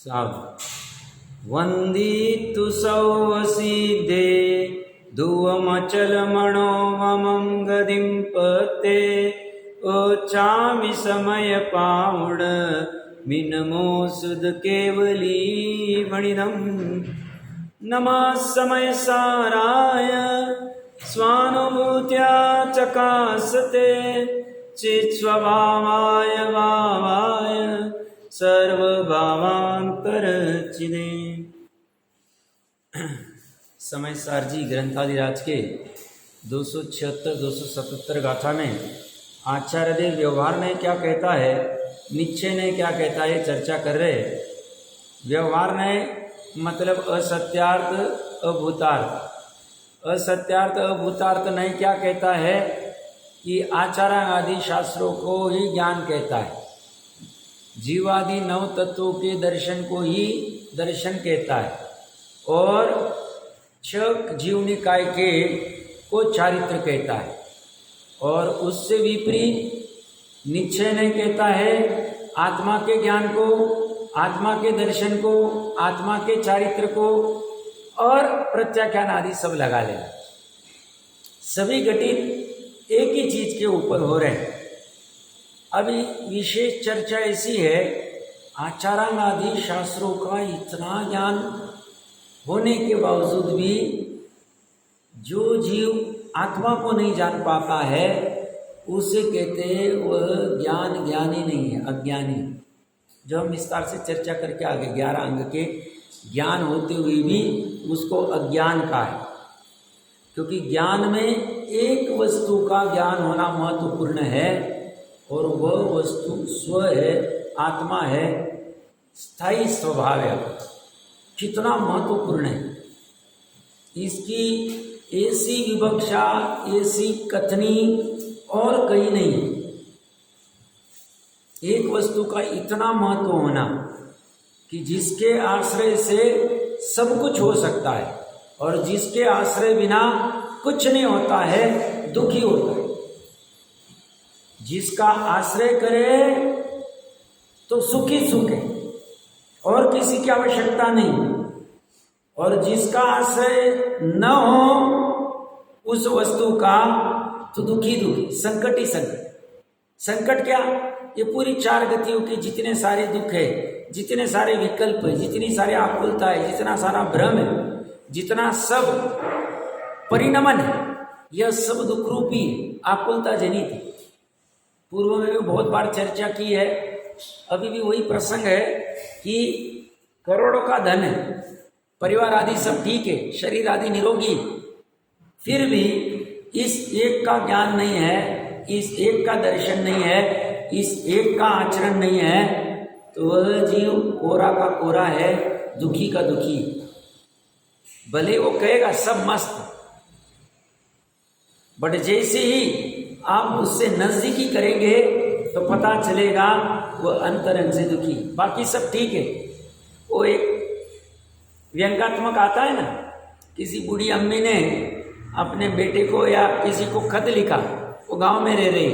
सावधान। वंदितु सौवसीदे धुवमचलमणो वमं गदिं पते ओचामि समय पावड मिनमो सुद केवली वणिदं नमः समय साराय स्वानुभूत्या चकासते चित्स्वभावाय भावाय सर्वभावांतरचिदे। समय सारजी ग्रंथादिराज के 276-277 गाथा में आचार्य देव व्यवहार ने क्या कहता है, निश्चय ने क्या कहता है, चर्चा कर रहे। व्यवहार ने मतलब असत्यार्थ अभूतार्थ। असत्यार्थ अभूतार्थ नहीं क्या कहता है कि आचार्य आदि शास्त्रों को ही ज्ञान कहता है, जीवादि नव तत्वों के दर्शन को ही दर्शन कहता है, और छह जीव निकाय के को चारित्र कहता है। और उससे विपरीत निश्चय ने कहता है आत्मा के ज्ञान को, आत्मा के दर्शन को, आत्मा के चारित्र को और प्रत्याख्यान आदि सब लगा लेना। सभी घटित एक ही चीज के ऊपर हो रहे हैं। अभी विशेष चर्चा ऐसी है, आचार्य आदि शास्त्रों का इतना ज्ञान होने के बावजूद भी जो जीव आत्मा को नहीं जान पाता है उसे कहते हैं वह ज्ञानी नहीं है, अज्ञानी। जो हम विस्तार से चर्चा करके आगे 11 अंग के ज्ञान होते हुए भी उसको अज्ञान का है, क्योंकि ज्ञान में एक वस्तु का ज्ञान होना महत्वपूर्ण है और वह वस्तु स्व है, आत्मा है, स्थायी स्वभाव है। कितना महत्वपूर्ण है, इसकी ऐसी विवक्षा, ऐसी कथनी और कहीं नहीं है। एक वस्तु का इतना महत्व होना कि जिसके आश्रय से सब कुछ हो सकता है और जिसके आश्रय बिना कुछ नहीं होता है, दुखी होता है। जिसका आश्रय करे तो सुखी सुख है और किसी की आवश्यकता नहीं, और जिसका आश्रय न हो उस वस्तु का तो दुखी दुखी, संकट ही संकट। संकट क्या? ये पूरी 4 गतियों के जितने सारे दुख है, जितने सारे विकल्प है, जितनी सारी आकुलता है, जितना सारा भ्रम है, जितना सब परिणमन है, यह सब दुख रूपी आकुलता जनित है। पूर्व में भी बहुत बार चर्चा की है, अभी भी वही प्रसंग है कि करोड़ों का धन है, परिवार आदि सब ठीक है, शरीर आदि निरोगी, फिर भी इस एक का ज्ञान नहीं है, इस एक का दर्शन नहीं है, इस एक का आचरण नहीं है, तो वह जीव कोरा का कोरा है, दुखी का दुखी। भले वो कहेगा सब मस्त, बट जैसे ही आप उससे नजदीकी करेंगे तो पता चलेगा वो अंतरंग से दुखी। बाकी सब ठीक है। वो एक व्यंग्यात्मक आता है ना, किसी बूढ़ी अम्मी ने अपने बेटे को या किसी को खत लिखा, वो गांव में रह रही,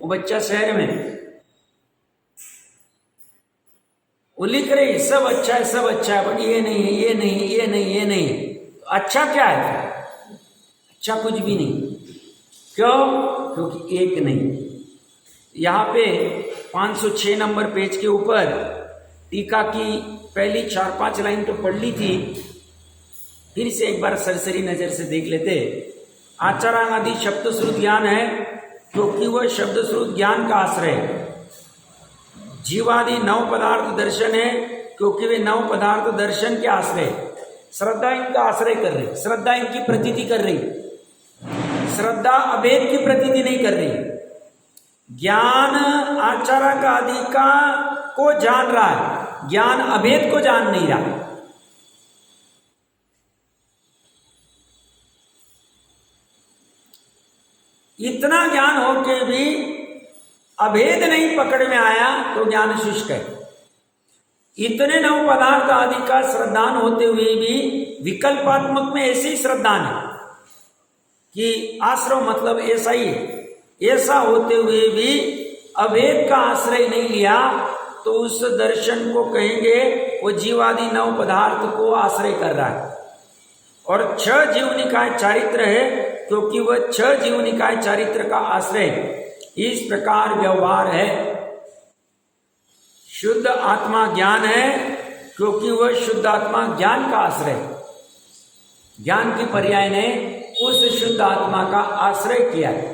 वो बच्चा शहर में, वो लिख रही सब अच्छा है, सब अच्छा है, बट ये नहीं है, ये नहीं, ये नहीं, ये नहीं। अच्छा क्या है? अच्छा कुछ भी नहीं। क्यों? क्योंकि एक नहीं। यहाँ पे 506 नंबर पेज के ऊपर टीका की पहली 4-5 लाइन तो पढ़ ली थी, फिर से एक बार सरसरी नजर से देख लेते। आचार्य आदि शब्द श्रुत ज्ञान है क्योंकि वह शब्द श्रुत ज्ञान का आश्रय है। जीवादि नव पदार्थ दर्शन है क्योंकि वे नव पदार्थ दर्शन के आश्रय। श्रद्धा इनका आश्रय कर रही, श्रद्धा इनकी प्रतीति कर रही, श्रद्धा अभेद की प्रतीति नहीं कर रही। ज्ञान आचार्य का आदि का को जान रहा है, ज्ञान अभेद को जान नहीं रहा। इतना ज्ञान होके भी अभेद नहीं पकड़ में आया तो ज्ञान शुष्क है। इतने नव पदार्थ आदि का श्रद्धान होते हुए भी विकल्पात्मक में ऐसी श्रद्धान है कि आश्रय मतलब ऐसा ही है। ऐसा होते हुए भी अभेद का आश्रय नहीं लिया तो उस दर्शन को कहेंगे वो जीवादि नव पदार्थ को आश्रय कर रहा है। और 6 जीव निकाय चारित्र है क्योंकि वह 6 जीव निकाय चारित्र का आश्रय इस प्रकार व्यवहार है। शुद्ध आत्मा ज्ञान है क्योंकि वह शुद्ध आत्मा ज्ञान का आश्रय, ज्ञान की पर्याय ने उस शुद्ध आत्मा का आश्रय किया है।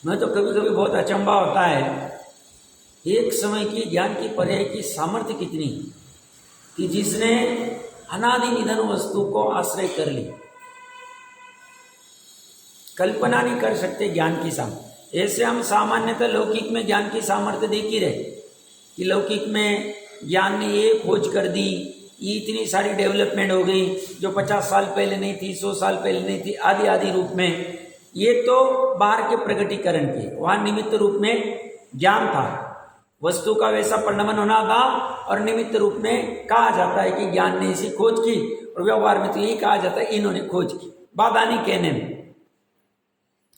मैं तो कभी कभी बहुत अचंभा होता है, एक समय की ज्ञान की पर्याय की सामर्थ्य कितनी कि जिसने अनादि निधन वस्तु को आश्रय कर ली। कल्पना नहीं कर सकते ज्ञान की सामर्थ्य। ऐसे हम सामान्यतः लौकिक में ज्ञान की सामर्थ्य देख ही रहे कि लौकिक में ज्ञान ने ये खोज कर दी, इतनी सारी डेवलपमेंट हो गई जो 50 साल पहले नहीं थी, 100 साल पहले नहीं थी, आदि आदि रूप में। ये तो बाहर के प्रकटीकरण के, वहां निमित्त रूप में ज्ञान था, वस्तु का वैसा परिणमन होना था और निमित्त रूप में कहा जाता है कि ज्ञान ने इसी खोज की, और व्यवहार में तो यही कहा जाता है इन्होंने खोज की, बाधा नहीं कहने में।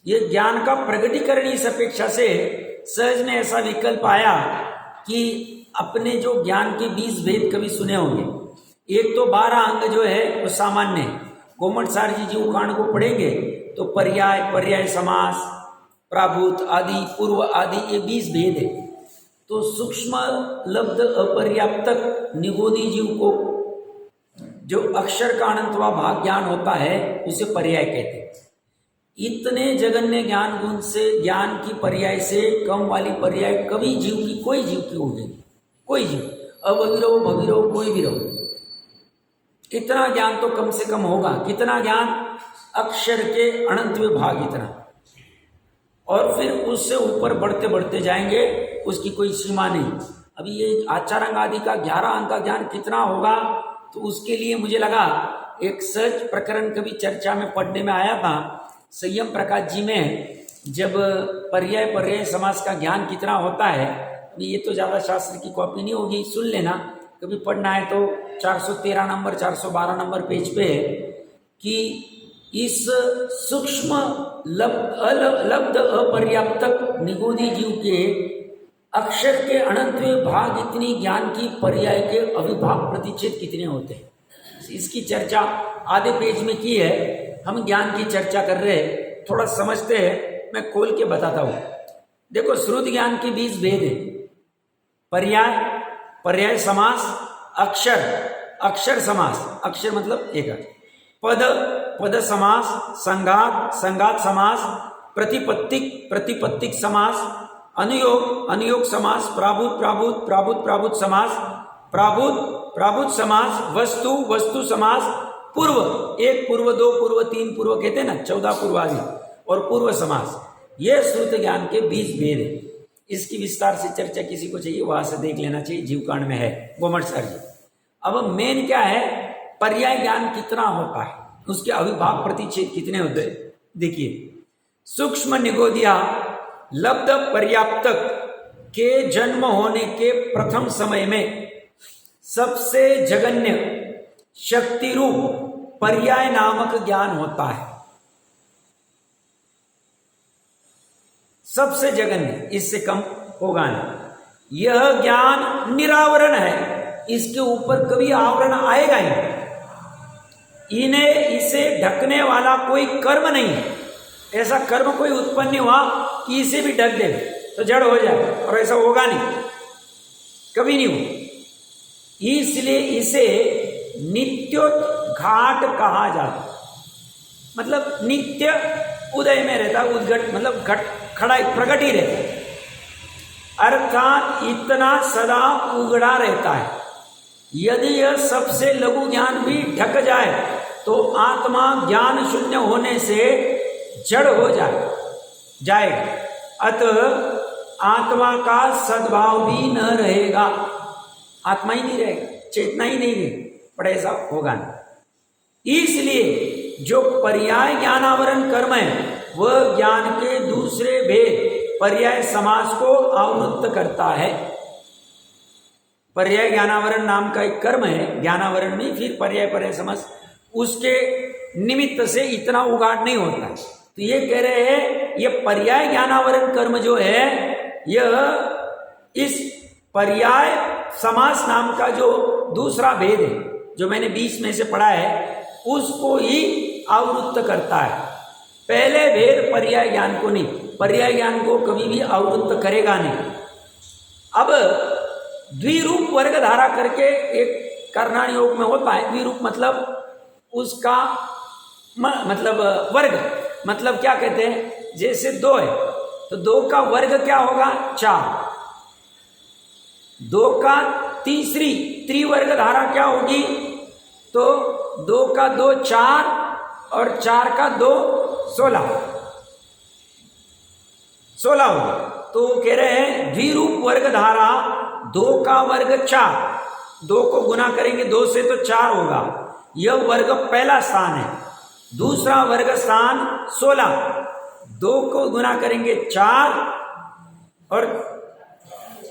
ये ज्ञान का प्रकटीकरण इस अपेक्षा से सहज में ऐसा विकल्प आया कि अपने जो ज्ञान के 20 भेद कभी सुने होंगे, एक तो 12 अंग जो है वो सामान्य है। गोमट सार जी उकांड को पढ़ेंगे तो पर्याय, पर्याय समास, प्राभूत आदि, पूर्व आदि, ये 20 भेद है। तो सूक्ष्म लब्ध अपर्याप्तक निगोदी जीव को जो अक्षर का अनंतवा भाग ज्ञान होता है उसे पर्याय कहते हैं। इतने जगन्य ज्ञान गुण से, ज्ञान की पर्याय से कम वाली पर्याय कभी जीव की, कोई जीव की होगी, कोई जीव, अभविरो भविरो कोई भी रहो, इतना ज्ञान तो कम से कम होगा। कितना ज्ञान? अक्षर के अनंत विभाग इतना, और फिर उससे ऊपर बढ़ते बढ़ते जाएंगे, उसकी कोई सीमा नहीं। अभी ये आचार अंग आदि का 11 अंक का ज्ञान कितना होगा, तो उसके लिए मुझे लगा एक सच प्रकरण कभी चर्चा में पढ़ने में आया था संयम प्रकाश जी में, जब पर्याय पर्याय समास का ज्ञान कितना होता है। ये तो ज़्यादा शास्त्र की कॉपी नहीं होगी, सुन लेना, कभी पढ़ना है तो 413 नंबर 412 नंबर पेज पे है कि इस सूक्ष्म लब्ध अपर्याप्तक निगोदी जीव के अक्षर के अनंत भाग इतनी ज्ञान की पर्याय के अविभाग प्रतिच्छेद कितने होते हैं, इसकी चर्चा आधे पेज में की है। हम ज्ञान की चर्चा कर रहे हैं, थोड़ा समझते हैं, मैं खोल के बताता हूं। देखो, श्रुत ज्ञान के 20 भेद है। पर्याय, पर्याय समास, अक्षर, अक्षर समास, अक्षर मतलब एक अर्थ, पद, पद समास, संघात, संघात समास, प्रतिपत्तिक, प्रतिपत्तिक समास, अनुयोग, अनुयोग समास, प्राभूत, प्राभूत, प्राभूत, प्राभूत समास, प्राभूत, प्राभूत समास, वस्तु, वस्तु समास, पूर्व, एक पूर्व, दो पूर्व, तीन पूर्व कहते हैं ना, 14 पूर्वादि, और पूर्व समास। ये श्रुत ज्ञान के 20 भेद है। इसकी विस्तार से चर्चा किसी को चाहिए वहां से देख लेना चाहिए, जीवकांड में है, गोमट सर जी। अब मेन क्या है, पर्याय ज्ञान कितना होता है, उसके अविभाग प्रतिच्छेद कितने होते हैं। देखिए, सूक्ष्म निगोदिया लब्ध पर्याप्तक के जन्म होने के प्रथम समय में सबसे जगन्य शक्ति रूप पर्याय नामक ज्ञान होता है। सबसे जगन्य, इससे कम होगा नहीं। यह ज्ञान निरावरण है, इसके ऊपर कभी आवरण आएगा ही। इसे ढकने वाला कोई कर्म नहीं है। ऐसा कर्म कोई उत्पन्न नहीं हुआ कि इसे भी ढक दे तो जड़ हो जाए, और ऐसा होगा नहीं, कभी नहीं हो। इसलिए इसे नित्योद्घाट कहा जाता है। मतलब नित्य उदय में रहता, उद्घट मतलब घट, खड़ा प्रकट ही रहता है, अर्थात इतना सदा उगड़ा रहता है। यदि यह सबसे लघु ज्ञान भी ढक जाए तो आत्मा ज्ञान शून्य होने से जड़ हो जाएगा, अतः आत्मा का सद्भाव भी न रहेगा, आत्मा ही नहीं रहेगा, चेतना ही नहीं रहेगी, पर ऐसा होगा नहीं। इसलिए जो पर्याय ज्ञानावरण कर्म है वह ज्ञान के दूसरे भेद पर्याय समास को आवृत्त करता है। पर्याय ज्ञानावरण नाम का एक कर्म है, ज्ञानावरण में फिर पर्याय पर्याय समास, उसके निमित्त से इतना उगाड़ नहीं होता। तो ये कह रहे हैं, ये पर्याय ज्ञानावरण कर्म जो है, यह इस पर्याय समास नाम का जो दूसरा भेद है, जो मैंने 20 में से पढ़ा है, उसको ही आवृत्त करता है। पहले भेद पर्याय ज्ञान को नहीं, पर्याय ज्ञान को कभी भी आवृत्त करेगा नहीं। अब द्विरूप वर्ग धारा करके एक कर्णाण योग में होता है। द्विरूप मतलब उसका मतलब वर्ग, मतलब क्या कहते हैं, जैसे 2 है तो 2 का वर्ग क्या होगा, 4। 2 का तीसरी त्रिवर्ग धारा क्या होगी, तो 2 का 2 4 और 4 का 2 16 होगा। तो कह रहे हैं द्विरूप वर्ग धारा 2 का वर्ग 4, 2 को गुना करेंगे 2 से तो 4 होगा, यह वर्ग पहला स्थान है। दूसरा वर्ग स्थान 16, 2 को गुना करेंगे 4 और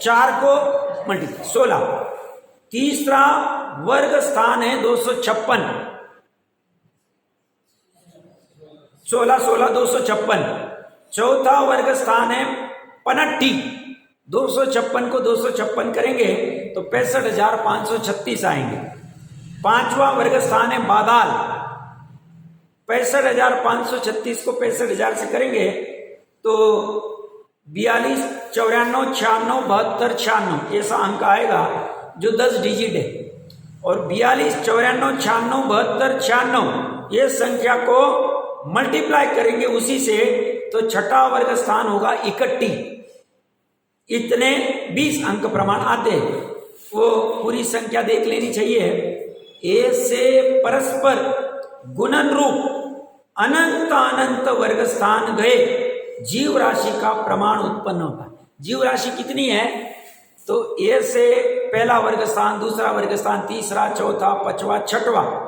4 को मल्टीप्लाई 16। तीसरा वर्ग स्थान है 256, 16 16 256। चौथा वर्ग स्थान है 59, 256 को 256 करेंगे तो 65,536 आएंगे। पांचवा वर्ग स्थान है बादाल, 65,536 को 65,000 से करेंगे तो 42 94 96 72 96 ऐसा अंक आएगा जो 10 डिजिट है। और 42 94 96 72 96 ये संख्या को मल्टीप्लाई करेंगे उसी से, तो छठा वर्ग स्थान होगा 61। इतने 20 अंक प्रमाण आते हैं। वो पूरी संख्या देख लेनी चाहिए। ए से परस्पर गुणन रूप अनंत अनंत वर्ग स्थान गए जीव राशि का प्रमाण उत्पन्न होता है। जीव राशि कितनी है, तो ए से पहला वर्ग स्थान, दूसरा वर्ग स्थान, तीसरा, चौथा, पांचवा, छठवा,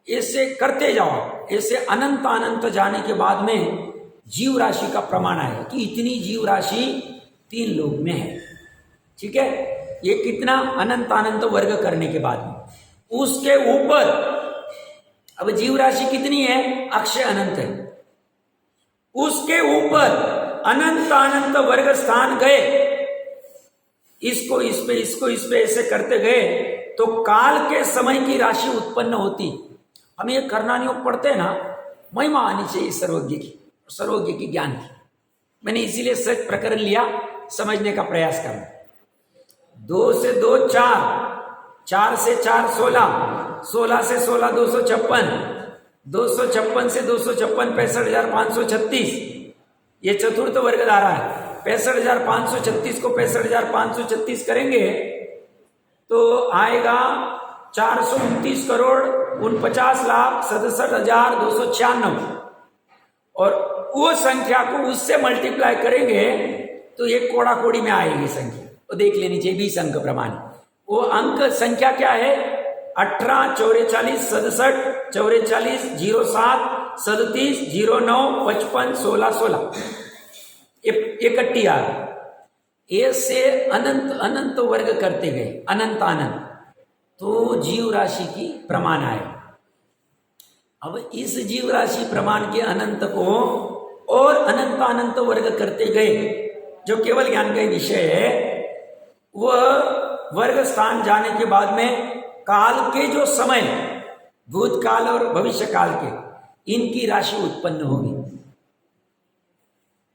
ऐसे करते जाओ। ऐसे अनंत अनंत जाने के बाद में जीव राशि का प्रमाण आएगा कि इतनी जीव राशि 3 लोक में है। ठीक है, ये कितना अनंत अनंत वर्ग करने के बाद में उसके ऊपर अब जीव राशि कितनी है, अक्षय अनंत है, उसके ऊपर अनंत अनंत वर्ग स्थान गए, इसको इस पे इसको इस पे ऐसे करते गए तो काल के समय की राशि उत्पन्न होती। हम ये कर्णाण योग पढ़ते हैं ना, महिमा आनी चाहिए सर्वज्ञ की, सर्वज्ञ की ज्ञान की। मैंने इसीलिए सच प्रकरण लिया, समझने का प्रयास करना। 2 से 2 4, 4 से 4 16, 16 से 16 256, 256 से 256 65,536। ये चतुर्थ वर्ग धारा है। 65,536 को 65,536 करेंगे तो आएगा 429,49,67,296। और वो संख्या को उससे मल्टीप्लाई करेंगे तो ये कोड़ा कोड़ी में आएगी संख्या, वो देख लेनी चाहिए 20 अंक प्रमाण। वो अंक संख्या क्या है, 18 44 67 44 07 37 09 55 16 16 इकट्ठी आ गई। ऐसे अनंत अनंत वर्ग करते गए, अनंत अनंत, तो जीव राशि की प्रमाण आए। अब इस जीव राशि प्रमाण के अनंत को और अनंत अनंत वर्ग करते गए, जो केवल ज्ञान का विषय है, वह वर्ग स्थान जाने के बाद में काल के जो समय, भूतकाल और भविष्य काल के, इनकी राशि उत्पन्न होगी।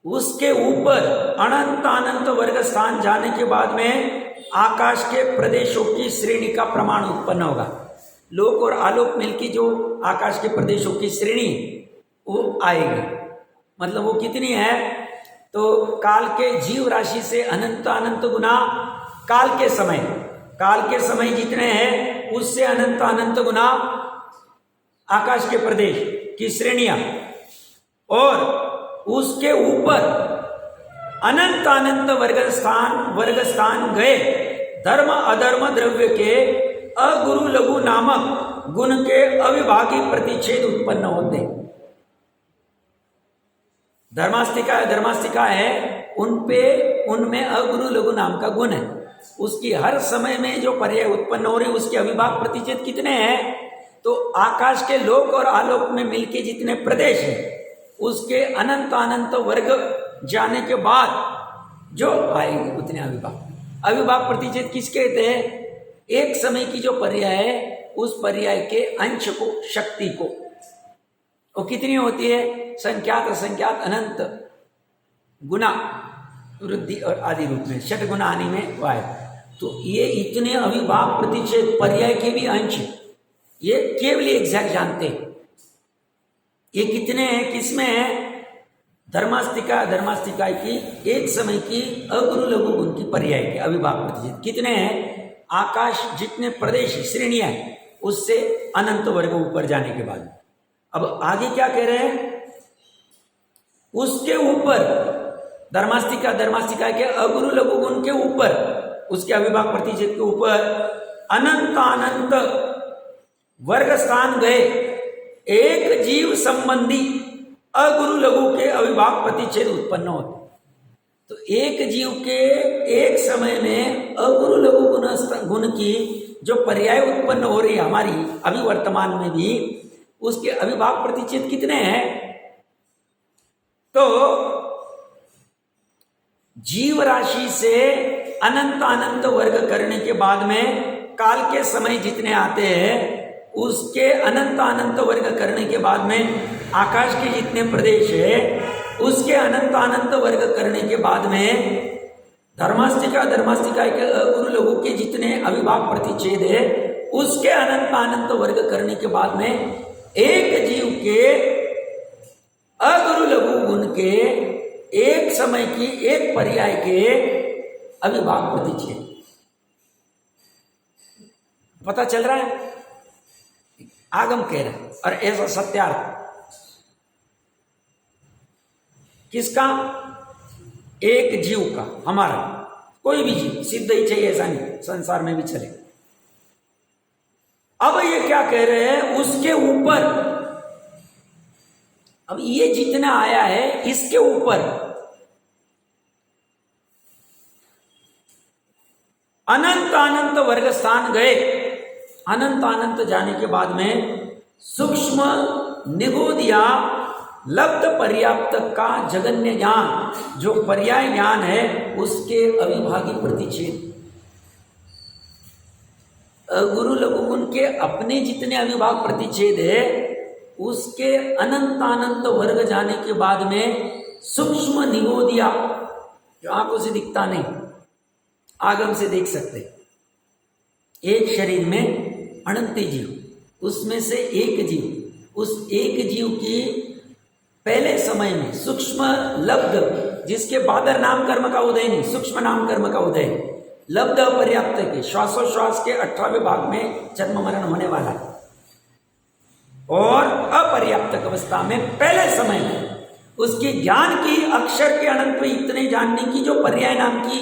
उसके ऊपर अनंत अनंत वर्ग स्थान जाने के बाद में आकाश के प्रदेशों की श्रेणी का प्रमाण उत्पन्न होगा। लोक और आलोक मिलकर जो आकाश के प्रदेशों की श्रेणी वो आएगी। मतलब वो कितनी है, तो काल के जीव राशि से अनंत अनंत गुना काल के समय जितने हैं उससे अनंत अनंत गुना आकाश के प्रदेश की श्रेणियां, और उसके ऊपर अनंत अनंत वर्ग स्थान गए धर्म अधर्म द्रव्य के अगुरु लघु नामक गुण के अविभागी प्रतिच्छेद उत्पन्न होते। धर्मास्तिका है, उनमें अगुरु लघु नाम का गुण है। उसकी हर समय में जो पर्याय उत्पन्न हो रहे हैं उसके अविभाग प्रतिच्छेद कितने हैं, तो आकाश के लोक और आलोक में मिलके जितने प्रदेश हैं उसके अनंत अनंत वर्ग जाने के बाद जो आएंगे उतने अविभाग। अविभाग प्रतिच्छेद किसके कहते हैं? एक समय की जो पर्याय है उस पर्याय के अंश को, शक्ति को, वो कितनी होती है? संख्यात असंख्यात अनंत गुना वृद्धि और आदि रूप में, षट गुना आने में वाय। तो ये इतने अविभाग प्रतिच्छेद पर्याय के भी अंश ये केवल एग्जैक्ट जानते हैं। ये कितने हैं, किसमें है? धर्मास्तिका, धर्मास्तिका की एक समय की अगुरु लघु गुण की पर्याय के अविभाग प्रतिच्छेद कितने हैं? आकाश जितने प्रदेश श्रेणियां हैं उससे अनंत वर्ग ऊपर जाने के बाद। अब आगे क्या कह रहे हैं? उसके ऊपर धर्मास्तिका, धर्मास्तिका के अगुरु लघु गुण के ऊपर, उसके अविभाग प्रतिच्छेद के ऊपर अनंत अनंत वर्ग स्थान गए एक जीव संबंधी अगुरु लघु के अविभाग प्रतिच्छेद उत्पन्न होते। तो एक जीव के एक समय में अगुरु लघु गुण की जो पर्याय उत्पन्न हो रही है हमारी अभी वर्तमान में भी, उसके अविभाग प्रतिच्छेद कितने हैं? तो जीव राशि से अनंत अनंत वर्ग करने के बाद में काल के समय जितने आते हैं उसके अनंत अनंत वर्ग करने के बाद में आकाश के जितने प्रदेश है उसके अनंत अनंत वर्ग करने के बाद में धर्मास्तिका, धर्मास्तिका के अगुरु लघु के जितने अविभाग प्रतिच्छेद है उसके अनंत अनंत वर्ग करने के बाद में एक जीव के अगुरु लघु गुण के एक समय की एक पर्याय के अविभाग प्रतिच्छेद। पता चल रहा है? आगम कह रहे हैं और ऐसा सत्यार्थ किसका? एक जीव का, हमारा कोई भी जीव, सिद्ध ही चाहिए ऐसा नहीं, संसार में भी चले। अब ये क्या कह रहे हैं? उसके ऊपर, अब ये जितना आया है इसके ऊपर अनंत अनंत वर्ग स्थान गए। अनंत अनंत जाने के बाद में सूक्ष्म निगोदिया लब्ध पर्याप्त का जगन्य ज्ञान, जो पर्याय ज्ञान है उसके अविभागी प्रतिच्छेद, गुरु लघु गुण के अपने जितने अविभाग प्रतिच्छेद है उसके अनंत अनंत वर्ग जाने के बाद में सूक्ष्म निगोदिया, जो आंखों से दिखता नहीं, आगम से देख सकते, एक शरीर में अनंत जीव, उसमें से एक जीव, उस एक जीव की पहले समय में सूक्ष्म लब्ध, जिसके बादर नाम कर्म का उदय नहीं, सूक्ष्म नाम कर्म का उदय, लब्ध अपर्याप्त के श्वासोश्वास के 18वें भाग में जन्म मरण होने वाला है, और अपर्याप्त अवस्था में पहले समय में उसकी ज्ञान की अक्षर के अनंत में इतने जानने की जो पर्याय नाम की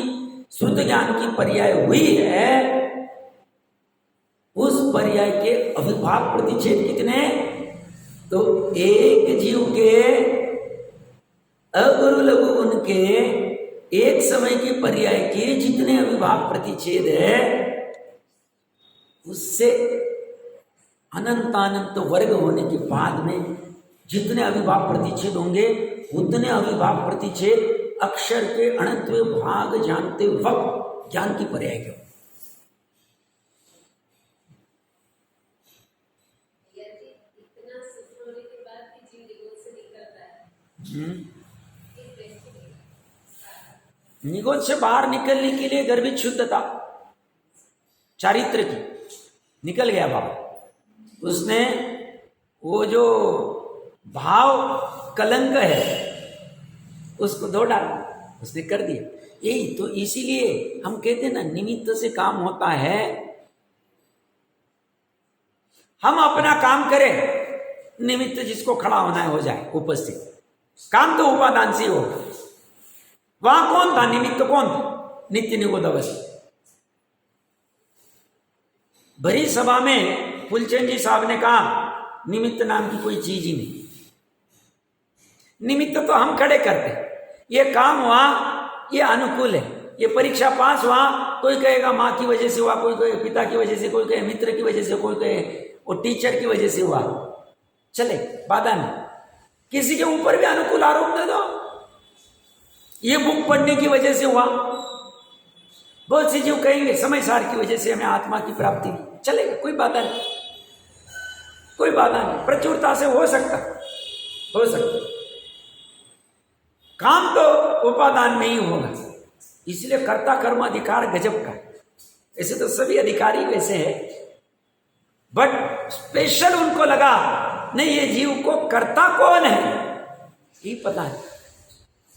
श्रुत ज्ञान की पर्याय हुई है, उस पर्याय के अविभाग प्रतिच्छेद कितने? तो एक जीव के अगुरु लघु गुण के एक समय की पर्याय के जितने अविभाग प्रतिच्छेद है उससे अनंत अनंत वर्ग होने के बाद में जितने अविभाग प्रतिच्छेद होंगे उतने अविभाग प्रतिच्छेद अक्षर के अनंतवें भाग जानते वक्त ज्ञान की पर्याय क्यों? निगोद से बाहर निकलने के लिए गर्भित शुद्धता चारित्र की निकल गया बाबा, उसने वो जो भाव कलंक है उसको धो डाला, उसने कर दिया। यही तो इसीलिए हम कहते हैं ना, निमित्त से काम होता है। हम अपना काम करें, निमित्त जिसको खड़ा होना है हो जाए उपस्थित, काम तो उपादान से होगा। वहां कौन था? निमित्त कौन था? नित्य निगोद अवस्था। भरी सभा में फुलचंद जी साहब ने कहा निमित्त नाम की कोई चीज ही नहीं, निमित्त तो हम खड़े करते, ये काम हुआ ये अनुकूल है, ये परीक्षा पास हुआ, कोई कहेगा माँ की वजह से हुआ, कोई कहे पिता की वजह से, कोई कहे मित्र की वजह से, कोई कहे वो टीचर की वजह से हुआ, चले बाधा नहीं। किसी के ऊपर भी अनुकूल आरोप दे दो, ये बुक पढ़ने की वजह से हुआ, बहुत से जीव कहेंगे समय सार की वजह से हमें आत्मा की प्राप्ति नहीं, चलेगा, कोई बाधा नहीं, कोई बाधा नहीं, प्रचुरता से हो सकता, हो सकता। काम तो उपादान में ही होगा, इसलिए कर्ता कर्म अधिकार गजब का। ऐसे तो सभी अधिकारी वैसे हैं, बट स्पेशल उनको लगा नहीं, ये जीव को कर्ता कौन है ये पता है।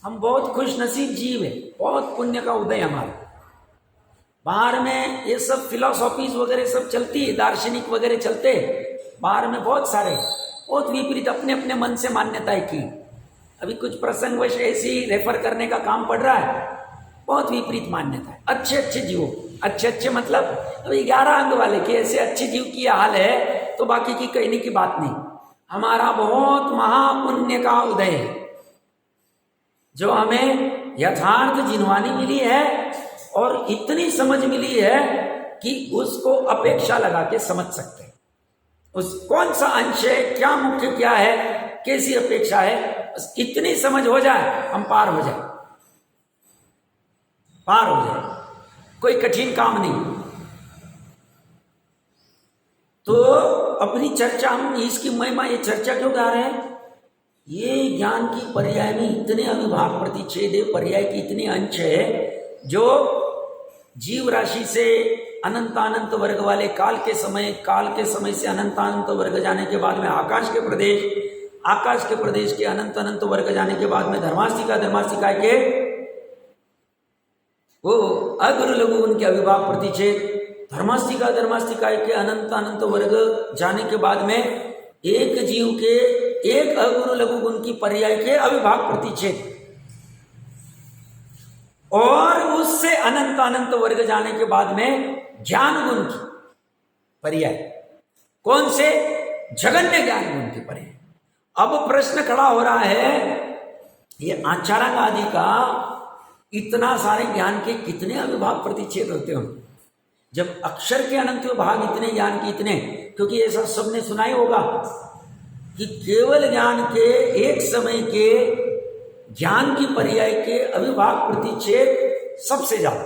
हम बहुत खुश नसीब जीव है, बहुत पुण्य का उदय हमारा। बाहर में ये सब फिलोसॉफीज वगैरह सब चलती है, दार्शनिक वगैरह चलते हैं बाहर में, बहुत सारे, बहुत विपरीत अपने अपने मन से मान्यताएं की। अभी कुछ प्रसंगवश ऐसे ही रेफर करने का काम पड़ रहा है, बहुत विपरीत मान्यता है। अच्छे अच्छे जीवों, अच्छे अच्छे मतलब अभी 11 अंग वाले के ऐसे अच्छे जीव की हाल है तो बाकी की कहने की बात नहीं। हमारा बहुत महापुण्य का उदय है जो हमें यथार्थ जिनवानी मिली है और इतनी समझ मिली है कि उसको अपेक्षा लगा के समझ सकते हैं। उस कौन सा अंश है, क्या मुख्य क्या है, कैसी अपेक्षा है, बस इतनी समझ हो जाए हम पार हो जाए, पार हो जाए, कोई कठिन काम नहीं। तो अपनी चर्चा, हम इसकी महिमा, ये चर्चा क्यों कर रहे हैं? ये ज्ञान की पर्याय में इतने अविभाग प्रतिच्छेद है, पर्याय की इतने अंश है जो जीव राशि से अनंतानंत वर्ग वाले काल के समय से अनंतानंत वर्ग जाने के बाद में आकाश के प्रदेश के अनंत अनंत वर्ग जाने के बाद में धर्मास्तिका के वो अगुरु लघु उनके अविभाग प्रतिच्छेद, धर्मास्तिका के अनंत वर्ग जाने के बाद में एक जीव के एक अगुरु लघु गुण की पर्याय के अविभाग प्रतिच्छेद, और उससे अनंत वर्ग जाने के बाद में ज्ञान गुण की पर्याय। कौन से? जगन्य ज्ञान गुण की पर्याय। अब प्रश्न खड़ा हो रहा है, ये आचार्य आदि का इतना सारे ज्ञान के कितने अविभाग प्रतिच्छेद होते हो? जब अक्षर के अनंत विभाग इतने, ज्ञान के इतने, क्योंकि ऐसा सबने सुना ही होगा कि केवल ज्ञान के एक समय के ज्ञान की पर्याय के अविभाग प्रतिच्छेद सबसे ज्यादा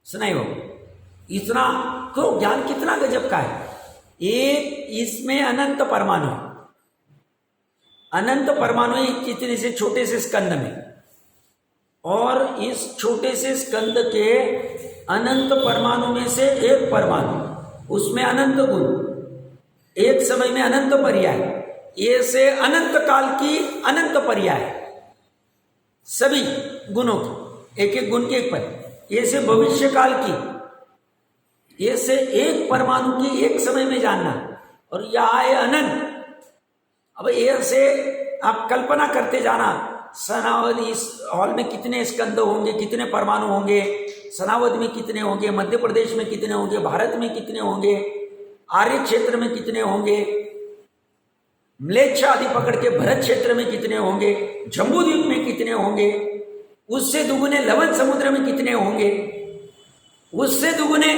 सुना ही होगा। इतना तो ज्ञान कितना गजब का है। एक इसमें अनंत परमाणु कितने से छोटे से स्कंद में, और इस छोटे से स्कंद के अनंत परमाणु में से एक परमाणु, उसमें अनंत गुण, एक समय में अनंत पर्याय, ये से अनंत काल की अनंत पर्याय, सभी गुणों की एक एक गुण के एक पर, ये से भविष्य काल की, ये से एक परमाणु की एक समय में जानना, और यह है अनंत। अब ये से आप कल्पना करते जाना, सनावद इस हॉल में कितने स्कंद होंगे, कितने परमाणु होंगे, सनावद में कितने होंगे, मध्य प्रदेश में कितने होंगे, भारत में कितने होंगे, आर्य क्षेत्र में कितने होंगे, म्लेच्छ आदि पकड़ के भरत क्षेत्र में कितने होंगे, जम्बूद्वीप में कितने होंगे, उससे दुगुने लवण समुद्र में कितने होंगे, उससे दुगुने,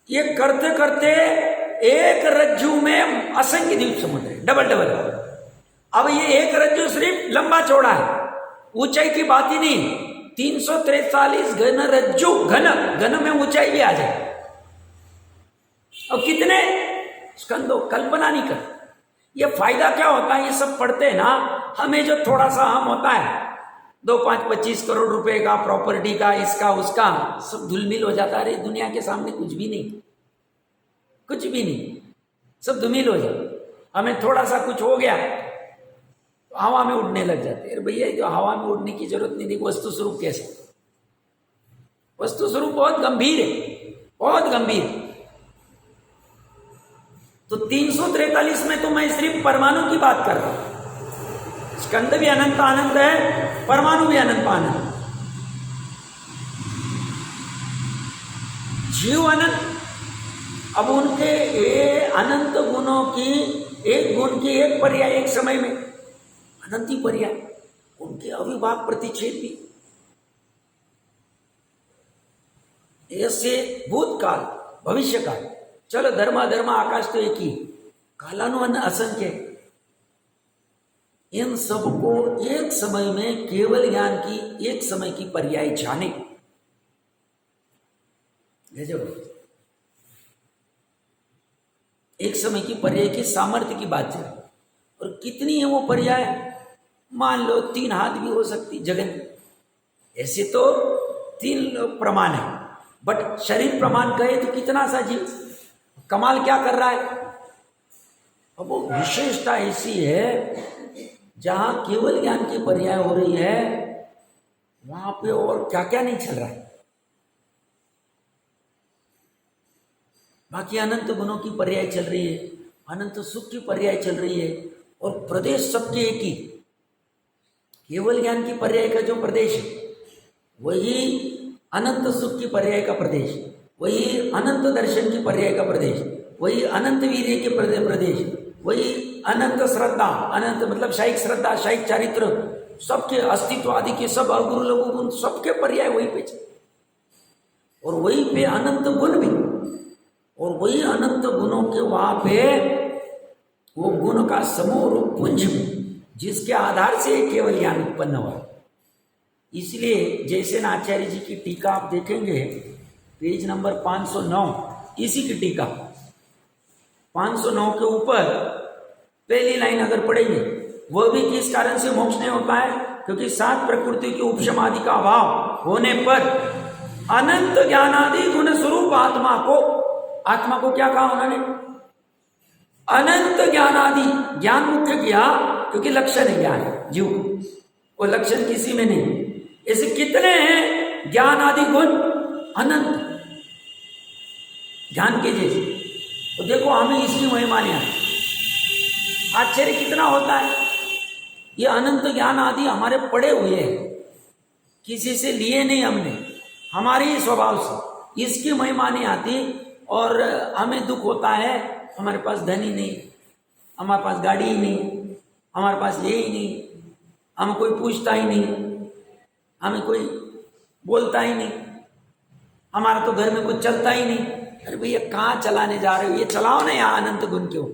ये करते करते एक रज्जू में असंख्य द्वीप समुद्र, डबल। अब ये एक रज्जू सिर्फ लंबा चौड़ा है, ऊंचाई की बात ही नहीं, 343 घन रज्जू, घन में ऊंचाई भी आ जाए। अब कितने स्कंदों, कल्पना नहीं कर। ये फायदा क्या होता है, ये सब पढ़ते हैं ना, हमें जो थोड़ा सा हम होता है 2, 5, 25 करोड़ रुपए का, प्रॉपर्टी का, इसका उसका, सब धुलमिल हो जाता है। अरे दुनिया के सामने कुछ भी नहीं, कुछ भी नहीं, सब धुलमिल हो जाए। हमें थोड़ा सा कुछ हो गया तो हवा में उड़ने लग जाते। अरे भैया जो हवा में उड़ने की जरूरत नहीं थी, वस्तु स्वरूप कैसे? वस्तु स्वरूप बहुत गंभीर है, बहुत गंभीर। तो 343 में तो मैं सिर्फ परमाणु की बात कर रहा हूं। स्कंद भी अनंत आनंद है, परमाणु भी अनंत आनंद, जीव अनंत। अब उनके अनंत गुणों की एक गुण की एक पर्याय, एक समय में अनंत ही पर्याय, उनके अविभाग प्रतिच्छेद भी। ऐसे भूतकाल, भविष्यकाल, चलो धर्म आकाश तो एक ही, कालानुअन असंख्य। इन सबको एक समय में केवल ज्ञान की एक समय की पर्याय जाने। गजब, एक समय की पर्याय की सामर्थ्य की बात है। और कितनी है वो पर्याय? मान लो 3 हाथ भी हो सकती जगन, ऐसे तो 3 प्रमाण है, बट शरीर प्रमाण कहे तो कितना सा जीव कमाल क्या कर रहा है। अब वो विशेषता ऐसी है जहां केवल ज्ञान की पर्याय हो रही है, वहां पे और क्या क्या नहीं चल रहा है। बाकी अनंत गुणों की पर्याय चल रही है, अनंत सुख की पर्याय चल रही है, और प्रदेश सबके एक ही। केवल ज्ञान की पर्याय का जो प्रदेश है वही अनंत सुख की पर्याय का प्रदेश, वही अनंत दर्शन की पर्याय का प्रदेश, वही अनंत वीर्य के प्रदेश, वही अनंत श्रद्धा, अनंत मतलब शायिक श्रद्धा, शायिक चारित्र, सबके अस्तित्व आदि के सब अगुरु लघु गुण सबके पर्याय वही पे चले। और वही पे अनंत गुण भी, और वही अनंत गुणों के वहां पे वो गुण का समूह और पुंज भी, जिसके आधार से केवल ज्ञान उत्पन्न हुआ। इसलिए जैसे ना आचार्य जी की टीका आप देखेंगे, पेज नंबर 509, इसी की टीका 509 के ऊपर पहली लाइन अगर पढ़ेंगे, वह भी किस कारण से मोक्ष नहीं होता है? क्योंकि 7 प्रकृति के उपशम आदि का अभाव होने पर अनंत ज्ञानादि गुण स्वरूप आत्मा को क्या कहा उन्होंने? अनंत ज्ञानादि, ज्ञान मुख्य किया क्योंकि लक्षण है ज्ञान जीव, वो लक्षण किसी में नहीं। ऐसे कितने हैं ज्ञान आदि गुण? अनंत, ज्ञान के जैसे। तो देखो हमें इसकी महिमा नहीं आती, आश्चर्य कितना होता है। ये अनंत ज्ञान आदि हमारे पड़े हुए हैं, किसी से लिए नहीं हमने, हमारे ही स्वभाव से इसकी महिमा नहीं आती। और हमें दुख होता है, हमारे पास धन ही नहीं, हमारे पास गाड़ी ही नहीं, हमारे पास ये ही नहीं, हमें कोई पूछता ही नहीं, हमें कोई बोलता ही नहीं, हमारा तो घर में कुछ चलता ही नहीं। अरे भैया कहाँ चलाने जा रहे हो? ये चलाओ ना यहाँ अनंत गुण क्यों।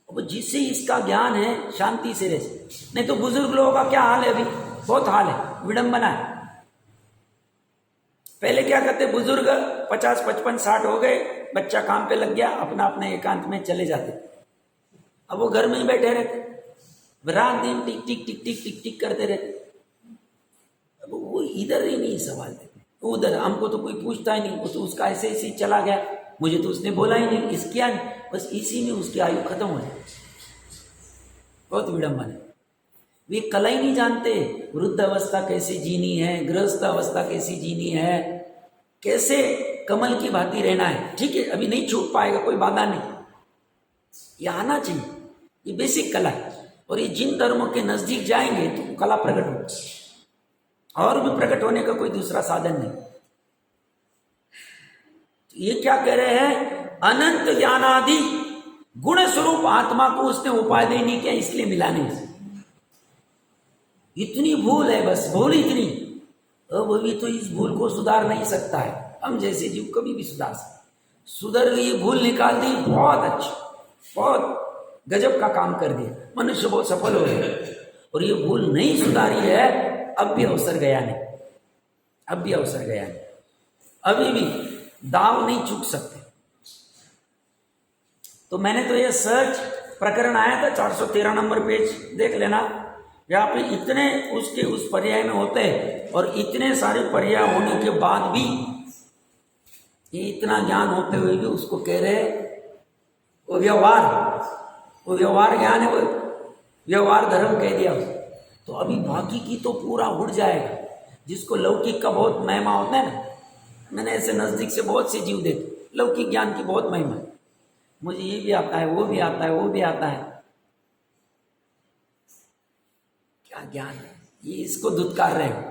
अब जिससे इसका ज्ञान है शांति से रहे। नहीं तो बुजुर्ग लोगों का क्या हाल है? अभी बहुत हाल है, विडंबना है। पहले क्या करते बुजुर्ग, 50, 55, 60 हो गए, बच्चा काम पे लग गया, अपना अपने एकांत में चले जाते। अब वो घर में ही बैठे रहते, रात दिन टिक टिक टिक टिक टिक टिक करते रहते। अब वो इधर ही नहीं संभालते, उधर हमको तो कोई पूछता ही नहीं, वो तो उसका ऐसे ऐसे चला गया, मुझे तो उसने बोला ही नहीं, इसकिया नहीं, बस इसी में उसकी आयु खत्म हो जाए। बहुत विडंबन है। वे कला ही नहीं जानते वृद्ध अवस्था कैसे जीनी है, गृहस्थ अवस्था कैसी जीनी है, कैसे कमल की भांति रहना है। ठीक है, अभी नहीं छूट पाएगा, कोई बाधा नहीं, ये आना चाहिए, ये बेसिक कला है। और ये जिन धर्मों के नजदीक जाएंगे तो कला प्रकट हो, और भी प्रकट होने का कोई दूसरा साधन नहीं। तो ये क्या कह रहे हैं? अनंत ज्ञानादि गुण स्वरूप आत्मा को उसने उपाधि नहीं किया, इसलिए मिला नहीं। इतनी भूल है, बस भूल इतनी। अब अभी तो इस भूल को सुधार नहीं सकता है, हम जैसे जीव कभी भी सुधार सकते। सुधर गई, भूल निकाल दी, बहुत अच्छा, बहुत गजब का काम कर दिया, मनुष्य बहुत सफल हो गया। और ये भूल नहीं सुधारी है, अब भी अवसर गया नहीं, अब भी अवसर गया नहीं, अभी भी दाव नहीं चूक सकते। तो मैंने तो ये सर्च प्रकरण आया था 413 नंबर पेज, देख लेना। यहाँ पे इतने उसके उस पर्याय में होते हैं, और इतने सारे पर्याय होने के बाद भी ये इतना ज्ञान होते हुए भी उसको कह रहे वो व्यवहार ज्ञान है, वो व्यवहार धर्म कह दिया उसको। तो अभी बाकी की तो पूरा उड़ जाएगा। जिसको लौकिक का बहुत महिमा होता है ना, मैंने ऐसे नजदीक से बहुत से जीव देखे, लौकिक ज्ञान की बहुत महिमा है, मुझे ये भी आता है, वो भी आता है, वो भी आता है। क्या ज्ञान है ये, इसको धुतकार रहे हो।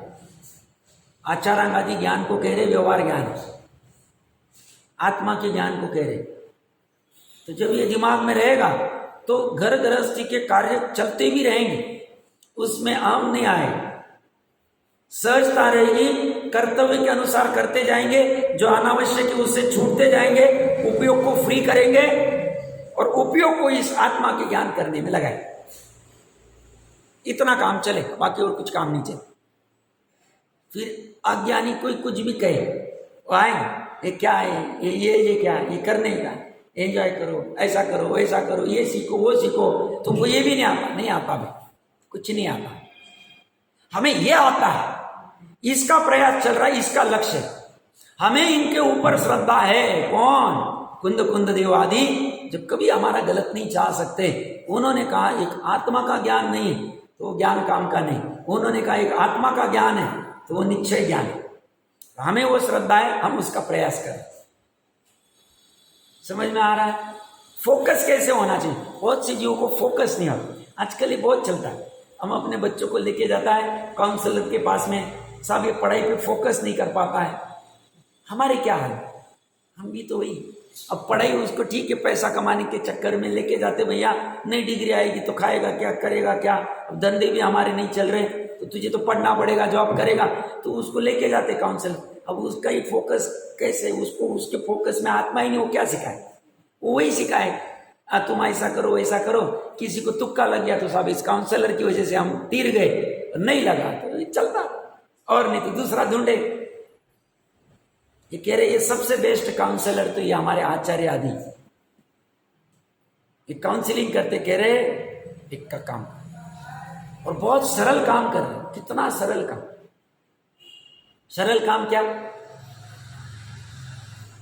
आचारांग आदि ज्ञान को कह रहे व्यवहार ज्ञान, आत्मा के ज्ञान को कह रहे। तो जब ये दिमाग में रहेगा तो घर गृहस्थी के कार्य चलते भी रहेंगे, उसमें आम नहीं आएगा, सहजता रहेगी, कर्तव्य के अनुसार करते जाएंगे, जो अनावश्यक है उससे छूटते जाएंगे, उपयोग को फ्री करेंगे, और उपयोग को इस आत्मा के ज्ञान करने में लगाए। इतना काम चले, बाकी और कुछ काम नहीं चले। फिर अज्ञानी कोई कुछ भी कहे, वो आए, ये क्या है, ये क्या है, ये करने का, एंजॉय करो, ऐसा करो, वैसा करो, ये सीखो, वो सीखो, तुमको ये भी नहीं आता भाई, कुछ नहीं आता। हमें ये आता है, इसका प्रयास चल रहा है, इसका लक्ष्य है। हमें इनके ऊपर श्रद्धा है। कौन? कुंद कुंद देव आदि, जो कभी हमारा गलत नहीं चाह सकते। उन्होंने कहा एक आत्मा का ज्ञान नहीं तो ज्ञान काम का नहीं। उन्होंने कहा एक आत्मा का ज्ञान है तो वो निश्चय ज्ञान है। हमें वो श्रद्धा है, हम उसका प्रयास करें। समझ में आ रहा है? फोकस कैसे होना चाहिए? बहुत सी जीवों को फोकस नहीं होता। आजकल ये बहुत चलता है। हम अपने बच्चों को लेके जाता है काउंसलर के पास में, साहब ये पढ़ाई पे फोकस नहीं कर पाता है। हमारे क्या हाल? हम भी तो वही। अब पढ़ाई उसको ठीक है, पैसा कमाने के चक्कर में लेके जाते, भैया नई डिग्री आएगी तो खाएगा क्या, करेगा क्या, अब धंधे भी हमारे नहीं चल रहे तो तुझे तो पढ़ना पड़ेगा, जॉब करेगा, तो उसको लेके जाते काउंसलर। अब उसका ही फोकस कैसे, उसको उसके फोकस में आत्मा ही नहीं, वो क्या सिखाए? वो वही सिखाए, तुम ऐसा करो वैसा करो। किसी को तुक्का लग गया तो साहब इस काउंसलर की वजह से हम तीर गए, नहीं लगा तो चलता, और नहीं तो दूसरा ढूंढे। ये कह रहे ये सबसे बेस्ट काउंसलर तो ये हमारे आचार्य आदि, ये काउंसलिंग करते, कह रहे एक का काम, और बहुत सरल काम कर रहे। कितना सरल काम? सरल काम क्या?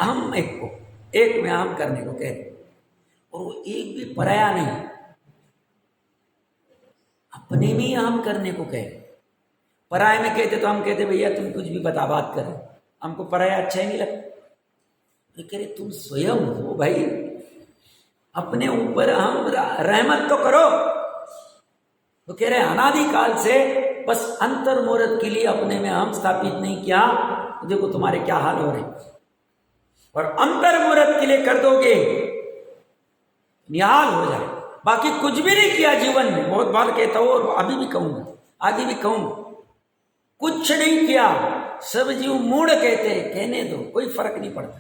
हम एक में हम करने को कह रहे, और वो एक भी पराया नहीं, अपने में ही हम करने को कह रहे। पराये में कहते तो हम कहते भैया तुम कुछ भी बता, बात कर, हमको पराया अच्छा ही नहीं लगता। कह रहे तुम स्वयं हो भाई, अपने ऊपर हम रहमत तो करो। तो कह रहे अनादिकाल से बस अंतर मुहूर्त के लिए अपने में हम स्थापित नहीं किया, तो देखो तुम्हारे क्या हाल हो रहे। और अंतर मुहूर्त के लिए कर दोगे निहाल हो जाए। बाकी कुछ भी नहीं किया जीवन में, बहुत बार कहता हूं और अभी भी कहूंगा, आगे भी कहूंगा, कुछ नहीं किया। सब जीव मूढ़ कहते हैं, कहने दो, कोई फर्क नहीं पड़ता,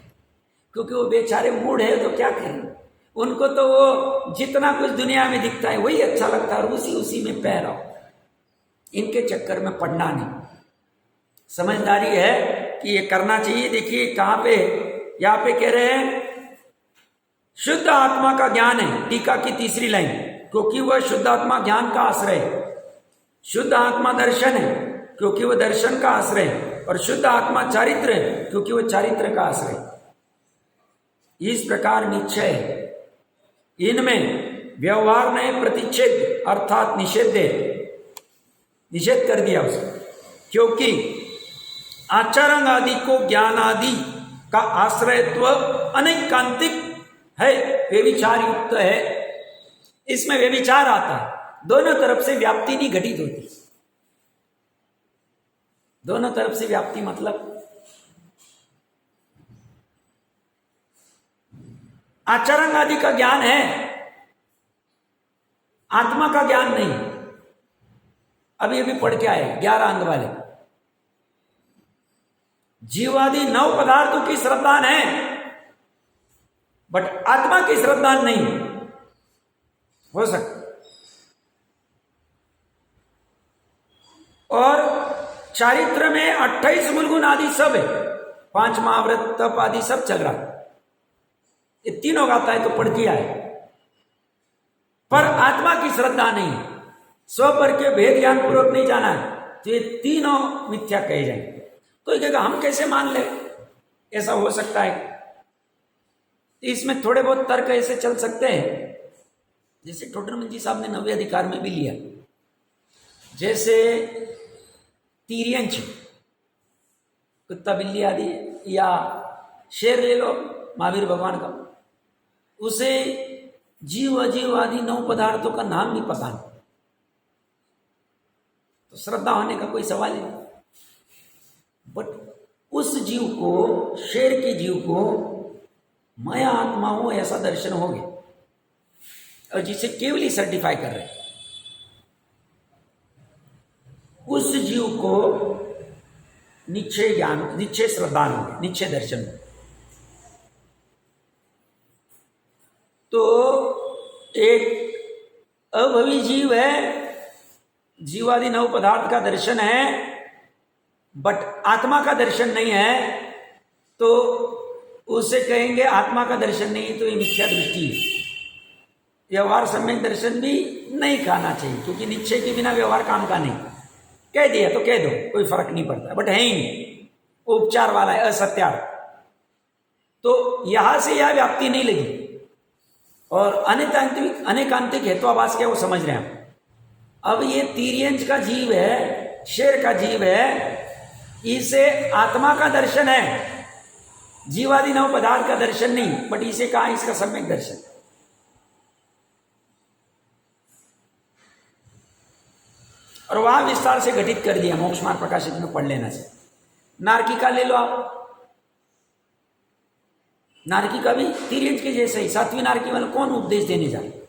क्योंकि वो बेचारे मूढ़ है तो क्या करें। उनको तो वो जितना कुछ दुनिया में दिखता है वही अच्छा लगता है, और उसी में पैर आओ। इनके चक्कर में पड़ना नहीं। समझदारी है कि ये करना चाहिए। देखिए कहां पे, यहां पे कह रहे हैं शुद्ध आत्मा का ज्ञान है, टीका की तीसरी लाइन, क्योंकि वह शुद्ध आत्मा ज्ञान का आश्रय है। शुद्ध आत्मा दर्शन है, क्योंकि वह दर्शन का आश्रय है। और शुद्ध आत्मा चारित्र है, क्योंकि वह चारित्र का आश्रय है। इस प्रकार निश्चय है, इनमें व्यवहार ने प्रतिच्छेद अर्थात निषेध कर दिया उसको, क्योंकि आचरण आदि को ज्ञान आदि का आश्रयत्व अनैकांतिक है, व्यभिचार युक्त है। इसमें व्यभिचार आता है, दोनों तरफ से व्याप्ति नहीं घटित होती। दोनों तरफ से व्याप्ति मतलब आचरण आदि का ज्ञान है, आत्मा का ज्ञान नहीं। अभी पढ़ के आए 11 अंग वाले, जीवादि 9 पदार्थों की श्रद्धा है, बट आत्मा की श्रद्धा नहीं हो सकती। और चारित्र में 28 मूलगुण आदि सब है, 5 महाव्रत तप आदि सब चल रहा है। ये तीनों गाता है तो पढ़ किया है, पर आत्मा की श्रद्धा नहीं, स्व पर के भेद ज्ञान पूर्वक नहीं जाना है, तो ये तीनों मिथ्या कहे जाएंगे। तो ये कहेगा हम कैसे मान ले, ऐसा हो सकता है? इसमें थोड़े बहुत तर्क ऐसे चल सकते हैं, जैसे टोडरमल जी साहब ने 90 अधिकार में भी लिया। जैसे तिर्यंच, कुत्ता बिल्ली आदि, या शेर ले लो महावीर भगवान का, उसे जीव अजीव आदि 9 पदार्थों का नाम नहीं पता, तो श्रद्धा होने का कोई सवाल ही नहीं। बट उस जीव को, शेर के जीव को मैं आत्मा हूं ऐसा दर्शन हो गया, और जिसे केवली सर्टिफाई कर रहे हैं, उस जीव को निश्चय ज्ञान, निश्चय श्रद्धा हो गया, निश्चय दर्शन हो। तो एक अभवी जीव है, जीवादि नव पदार्थ का दर्शन है, बट आत्मा का दर्शन नहीं है, तो उसे कहेंगे आत्मा का दर्शन नहीं, तो ये मिथ्या दृष्टि है। व्यवहार सम्यक दर्शन भी नहीं खाना चाहिए, क्योंकि निश्चय के बिना व्यवहार काम का नहीं। कह दिया तो कह दो, कोई फर्क नहीं पड़ता, बट है ही नहीं, उपचार वाला है, असत्यार्थ। तो यहां से यह व्याप्ति नहीं लगी। और अनेकांतिक हेत्वाभास क्या वो समझ रहे हैं। अब ये तिर्यंच का जीव है, शेर का जीव है, इसे आत्मा का दर्शन है, जीवादि नव पदार्थ का दर्शन नहीं, बट इसे कहा इसका सम्यक दर्शन। और वहां विस्तार से घटित कर दिया, मोक्ष मार्ग प्रकाशित में पढ़ लेना से। नारकी ले लो आप, नारकी का भी तिर्यंच के जैसे ही। सातवीं नारकी वाले कौन उपदेश देने जा रहा है,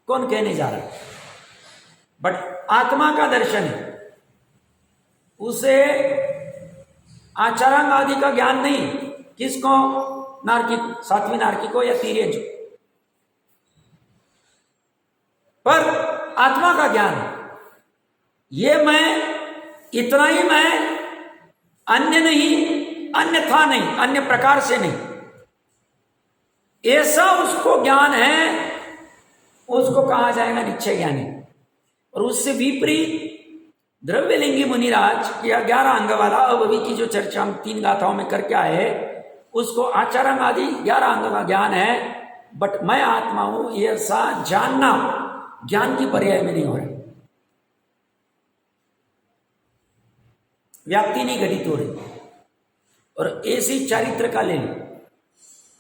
कौन कहने जा रहा है, बट आत्मा का दर्शन है, उसे आचारांग आदि का ज्ञान नहीं। किसको? नारकी, सातवीं नारकी को या तिर्यंच, पर आत्मा का ज्ञान है। ये मैं, इतना ही मैं, अन्य नहीं, अन्यथा नहीं, अन्य प्रकार से नहीं, ऐसा उसको ज्ञान है, उसको कहा जाएगा निश्चय ज्ञानी। और उससे विपरीत द्रव्यलिंगी मुनिराज की 11 अंग वाला अभवी की जो चर्चा हम 3 गाथाओं में करके आए, उसको आचरण आदि 11 अंग का ज्ञान है, बट मैं आत्मा हूं ऐसा जानना ज्ञान की पर्याय में नहीं हो रहा, व्याप्ति नहीं घटित हो रही। और ऐसी चारित्र का ले लो।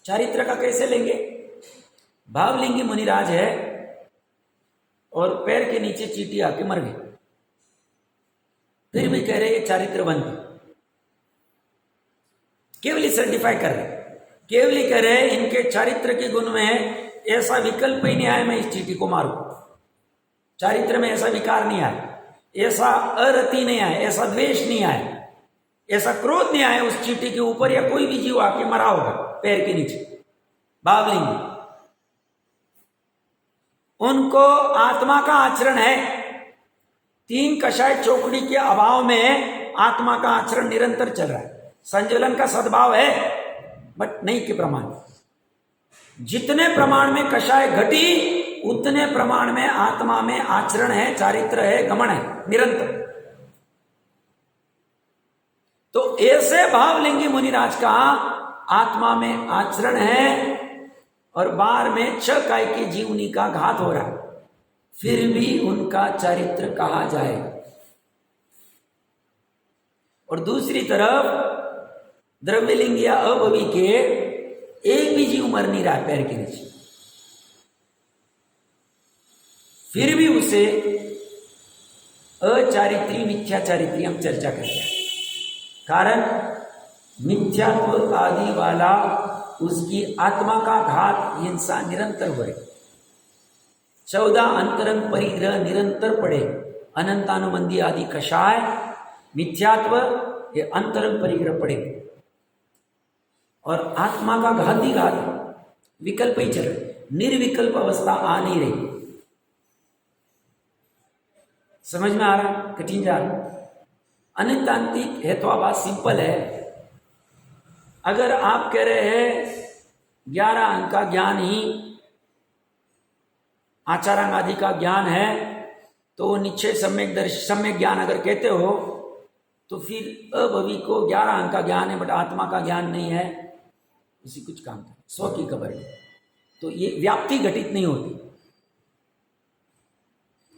चारित्र का कैसे लेंगे? भावलिंगी मुनिराज है और पैर के नीचे चींटी आके मर गई, फिर भी कह रहे ये चारित्रवंत, केवली सर्टिफाई कर रहे, केवली कह रहे इनके चारित्र के गुण में ऐसा विकल्प ही नहीं आया मैं इस चींटी को मारूं, चारित्र में ऐसा विकार नहीं आया, ऐसा अरति नहीं आया, ऐसा द्वेष नहीं आया, ऐसा क्रोध नहीं आया उस चींटी के ऊपर, या कोई भी जीव आके मरा होगा पैर के नीचे। भावलिंगी, उनको आत्मा का आचरण है। 3 कषाय चौकड़ी के अभाव में आत्मा का आचरण निरंतर चल रहा है, संज्वलन का सद्भाव है, बट नहीं के प्रमाण। जितने प्रमाण में कषाय घटी, उतने प्रमाण में आत्मा में आचरण है, चारित्र है, गमन है, निरंतर। तो ऐसे भावलिंगी मुनिराज का आत्मा में आचरण है और बाहर में 6 काय की जीवनी का घात हो रहा है, फिर भी उनका चरित्र कहा जाएगा। और दूसरी तरफ द्रव्यलिंग या अभवी के एक भी जीव मर नहीं रहा है पैर के नीचे, फिर भी उसे अचारित्री मिथ्याचारित्री हम चर्चा करते हैं। कारण मिथ्यात्व आदि वाला उसकी आत्मा का घात, हिंसा निरंतर हो रही। 14 अंतरंग परिग्रह निरंतर पड़े, अनंतानुबंधी आदि कषाय, मिथ्यात्व, ये अंतरंग परिग्रह पड़े, और आत्मा का घात ही घात, विकल्प ही चल रहे, निर्विकल्प अवस्था आ नहीं रही। समझ में आ रहा? कठिन जा रहा? अनितांतिक हेत्वाभास सिंपल है। अगर आप कह रहे हैं 11 अंक का ज्ञान ही आचारांग आदि का ज्ञान है, तो निश्चय सम्यक ज्ञान अगर कहते हो, तो फिर अभवी को 11 अंक का ज्ञान है बट आत्मा का ज्ञान नहीं है, उसी कुछ काम था, 100 की खबर है। तो ये व्याप्ति घटित नहीं होती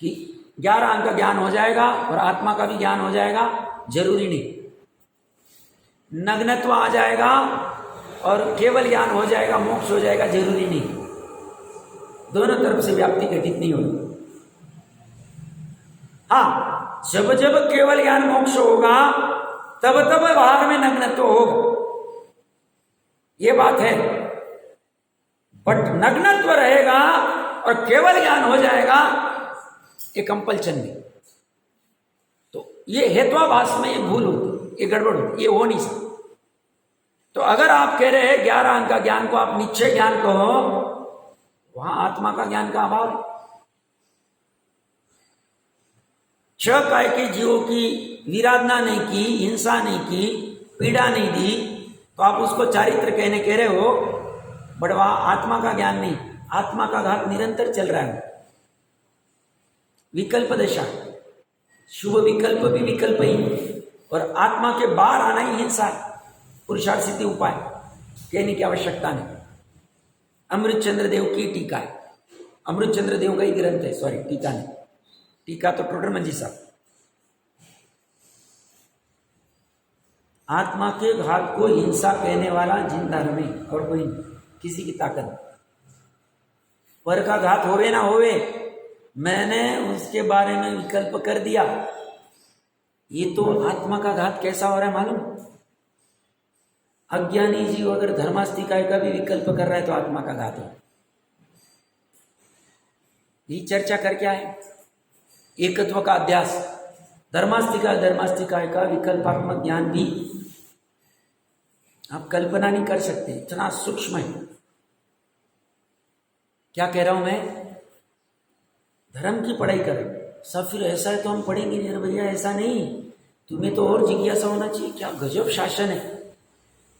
कि 11 अंक का ज्ञान हो जाएगा और आत्मा का भी ज्ञान हो जाएगा, जरूरी नहीं। नग्नत्व आ जाएगा और केवल ज्ञान हो जाएगा, मोक्ष हो जाएगा, जरूरी नहीं। दोनों तरफ से व्याप्ति घटित नहीं होगी। हाँ, जब जब केवल ज्ञान मोक्ष होगा, तब तब बाहर में नग्नत्व होगा, ये बात है। बट नग्नत्व रहेगा और केवल ज्ञान हो जाएगा, ये कंपल्शन नहीं। तो ये हेत्वाभास में ये भूल होती, ये गड़बड़ होती, ये हो नहीं सकता। तो अगर आप कह रहे हैं 11 अंक का ज्ञान को आप निश्चय ज्ञान कहो, वहां आत्मा का ज्ञान का अभाव है। 6 काय के जीवों की विराधना नहीं की, हिंसा नहीं की, पीड़ा नहीं दी, तो आप उसको चारित्र कह रहे हो, बट वहां आत्मा का ज्ञान नहीं, आत्मा का घात निरंतर चल रहा है। विकल्प दशा, शुभ विकल्प भी विकल्प ही, और आत्मा के बाहर आना ही हिंसा, पुरुषार्थ सिद्धि उपाय कहने की आवश्यकता नहीं। अमृत चंद्र देव की टीका है, अमृत चंद्र देव का ही ग्रंथ है, सॉरी टीका नहीं, टीका तो टोडर मंजी साहब। आत्मा के घात को हिंसा कहने वाला जिन धर्म में और कोई नहीं, किसी की ताकत नहीं। पर का घात होवे ना होवे, मैंने उसके बारे में विकल्प कर दिया, ये तो आत्मा का घात कैसा हो रहा है मालूम? अज्ञानी जीव अगर धर्मास्तिकाय का भी विकल्प कर रहा है तो आत्मा का घात है। ये चर्चा करके आए, एकत्व का अध्यास, धर्मास्तिकाय का विकल्पात्मक ज्ञान भी आप कल्पना नहीं कर सकते, इतना सूक्ष्म है। क्या कह रहा हूं मैं? धर्म की पढ़ाई करें, सब फिर ऐसा है तो हम पढ़ेंगे नहीं। भैया ऐसा नहीं, तुम्हें तो और जिज्ञासा होना चाहिए। क्या गजब शासन है,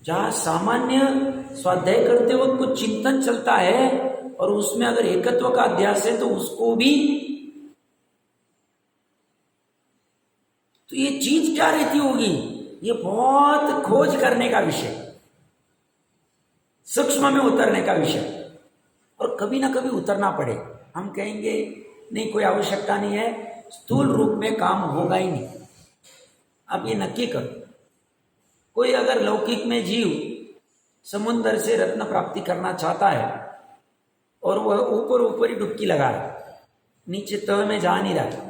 जहां सामान्य स्वाध्याय करते वक्त कुछ चिंतन चलता है और उसमें अगर एकत्व का अध्यास है तो उसको भी, तो ये चीज क्या रहती होगी? ये बहुत खोज करने का विषय, सूक्ष्म में उतरने का विषय, और कभी ना कभी उतरना पड़े। हम कहेंगे नहीं कोई आवश्यकता नहीं है, स्थूल रूप में काम होगा ही नहीं। आप ये नक्की करो, कोई अगर लौकिक में जीव समुद्र से रत्न प्राप्ति करना चाहता है और वह ऊपर ही डुबकी लगा रहा है, नीचे तह में जा नहीं रहा,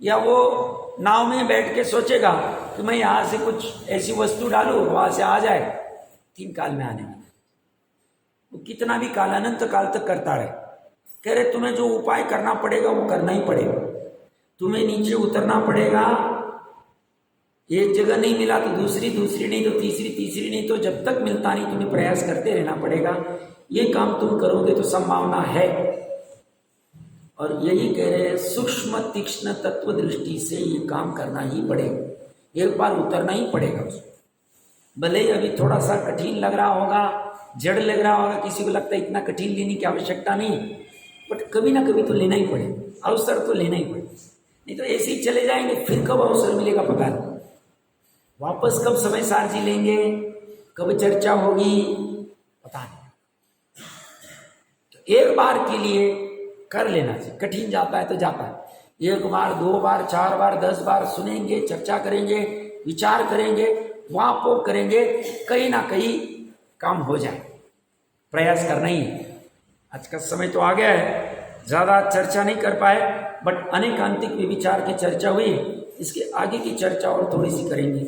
या वो नाव में बैठ के सोचेगा कि मैं यहाँ से कुछ ऐसी वस्तु डालूं वहां से आ जाए, 3 काल में आने वाला, वो कितना भी काल अनंत काल तक करता रहे। कह रहे तुम्हें जो उपाय करना पड़ेगा वो करना ही पड़ेगा, तुम्हें नीचे उतरना पड़ेगा। एक जगह नहीं मिला तो दूसरी नहीं तो तीसरी नहीं तो जब तक मिलता नहीं तुम्हें प्रयास करते रहना पड़ेगा। ये काम तुम करोगे तो संभावना है। और यही कह रहे हैं, सूक्ष्म तीक्ष्ण तत्व दृष्टि से ये काम करना ही पड़ेगा, एक बार उतरना ही पड़ेगा उसको। भले ही अभी थोड़ा सा कठिन लग रहा होगा, जड़ लग रहा होगा, किसी को लगता है इतना कठिन लेने की आवश्यकता नहीं, बट कभी ना कभी तो लेना ही पड़ेगा, अवसर तो लेना ही पड़ेगा। नहीं तो ऐसे ही चले जाएंगे, फिर कब अवसर मिलेगा पता नहीं, वापस कब समय सारजी लेंगे, कब चर्चा होगी पता नहीं। तो एक बार के लिए कर लेना चाहिए, कठिन जाता है तो जाता है। 1 बार 2 बार 4 बार 10 बार सुनेंगे, चर्चा करेंगे, विचार करेंगे, वहां करेंगे, कहीं ना कहीं काम हो जाए, प्रयास करना ही है। आज का समय तो आ गया है, ज़्यादा चर्चा नहीं कर पाए, बट अनेकांतिक विचार की चर्चा हुई। इसके आगे की चर्चा और थोड़ी सी करेंगे।